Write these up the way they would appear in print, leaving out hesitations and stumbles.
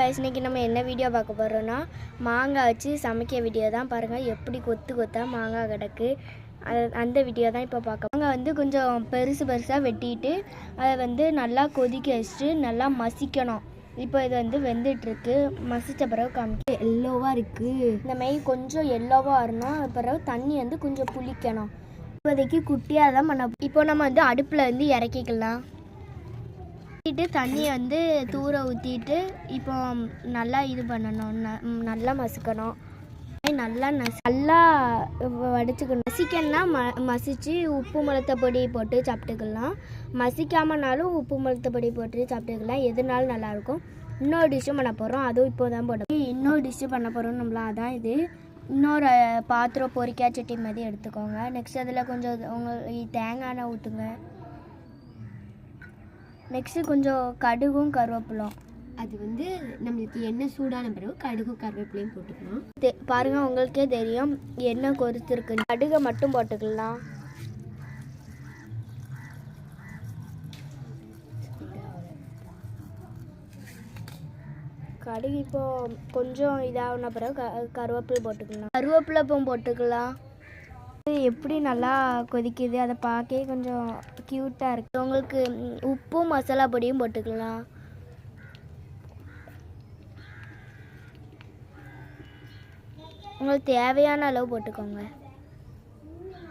guys இன்னைக்கு நம்ம என்ன வீடியோ பார்க்க போறோம்னா மாங்காய் வச்சு சமைக்க வீடியோ தான் பாருங்க எப்படி கொத்து கொத்தா மாங்காய் கிடக்கு அந்த வீடியோ தான் இப்போ பார்க்க மாங்காய் வந்து கொஞ்சம் பெருசா வெட்டிட்டு அதை வந்து நல்லா கொதிக்க வச்சுட்டு நல்லா மசிக்கணும் இப்போ இது வந்து வெந்துட்டு இருக்கு மசிச்ச பிறகு காமிக்க எல்லோவா இருக்கு இந்த மாதிரி கொஞ்சம் எல்லோவா வரணும் பிறகு தண்ணி வந்து கொஞ்சம் புளிக்கணும் இப்போதைக்கு குட்டியாக தான் பண்ண இப்போ நம்ம வந்து அடுப்பில் வந்து இறக்கிக்கலாம் தண்ணியை வந்து தூர ஊற்றிட்டு இப்போ நல்லா இது பண்ணணும் நல்லா மசிக்கணும் நல்லா வடிச்சுக்கணும் மசிக்கணும்னா மசிச்சு உப்பு மிளத்த பொடி போட்டு சாப்பிட்டுக்கலாம் மசிக்காமனாலும் உப்பு மிளத்த பொடி போட்டு சாப்பிட்டுக்கலாம் எதுனாலும் நல்லாயிருக்கும் இன்னொரு டிஷ்ஷும் பண்ண போகிறோம் அதுவும் இப்போ தான் போட்டோம் இன்னொரு டிஷ்ஷு பண்ண போகிறோம் நம்மளாம் அதான் இது இன்னொரு பாத்திரம் பொரிக்காய் சட்டி மாதிரி எடுத்துக்கோங்க நெக்ஸ்ட் அதில் கொஞ்சம் உங்களுக்கு தேங்காய் எண்ணெய் ஊற்றுங்க நெக்ஸ்ட்டு கொஞ்சம் கடுகும் கருவேப்பிலும் அது வந்து நம்மளுக்கு எண்ணெய் சூடான பிறகு கடுகும் கருவேப்பிலையும் போட்டுக்கலாம் பாருங்கள் உங்களுக்கே தெரியும் எண்ணெய் கொதித்துருக்கு கடுகை மட்டும் போட்டுக்கலாம் கடுகு இப்போ கொஞ்சம் இதாகின பிறகு கருவேப்பிலை போட்டுக்கலாம் கருவேப்பிலை இப்போ போட்டுக்கலாம் எப்படி நல்லா கொதிக்குது அதை பார்க்க கொஞ்சம் க்யூட்டாக இருக்குது உங்களுக்கு உப்பும் மசாலா பொடியும் போட்டுக்கலாம் உங்களுக்கு தேவையான அளவு போட்டுக்கோங்க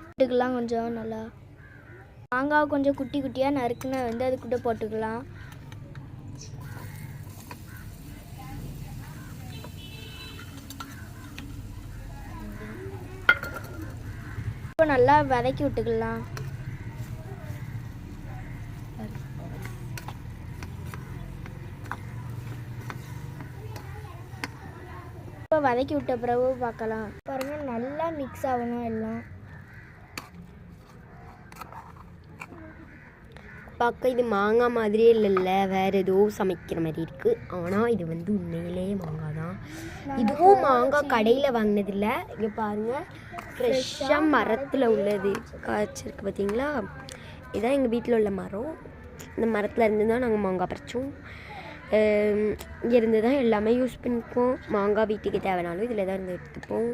போட்டுக்கலாம் கொஞ்சம் நல்லா மாங்காய் கொஞ்சம் குட்டி குட்டியாக நறுக்குன்னு வந்து அதுக்கிட்ட போட்டுக்கலாம் இப்போ நல்லா வதக்கி விட்டுக்கலாம் இப்போ வதக்கி விட்ட பிறகு பார்க்கலாம் பாருங்க நல்லா மிக்ஸ் ஆகணும் எல்லாம் பார்க்க இது மாங்காய் மாதிரியே இல்லைல்ல வேறு ஏதோ சமைக்கிற மாதிரி இருக்குது ஆனால் இது வந்து உண்மையிலேயே மாங்காய் தான் இதுவும் மாங்காய் கடையில் வாங்கினதில்லை இங்கே பாருங்கள் ஃப்ரெஷ்ஷாக மரத்தில் உள்ளது காய்ச்சிருக்கு பார்த்தீங்களா இதுதான் எங்கள் வீட்டில் உள்ள மரம் இந்த மரத்தில் இருந்து தான் நாங்கள் மாங்காய் பறித்தோம் இங்கேருந்து தான் எல்லாமே யூஸ் பண்ணிப்போம் மாங்காய் வீட்டுக்கு தேவைனாலும் இதில் தான் இருந்து எடுத்துப்போம்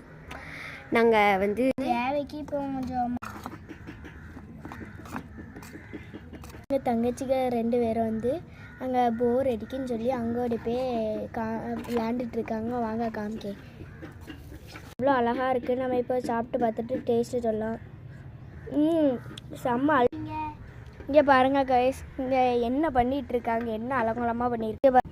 நாங்கள் வந்து தேவைக்கு இப்போ கொஞ்சம் எங்கள் தங்கச்சிங்க 2 பேரும் வந்து அங்கே போர் அடிக்குன்னு சொல்லி அங்கோட போய் விளையாண்டுட்ருக்காங்க வாங்க காமிக்க இவ்வளோ அழகாக இருக்குது நம்ம இப்போ சாப்பிட்டு பார்த்துட்டு டேஸ்ட்டு சொல்லலாம் செம்ம இங்கே பாருங்கள் கைஸ் இங்கே என்ன பண்ணிகிட்ருக்காங்க என்ன அலங்கோலமாக பண்ணியிருக்கு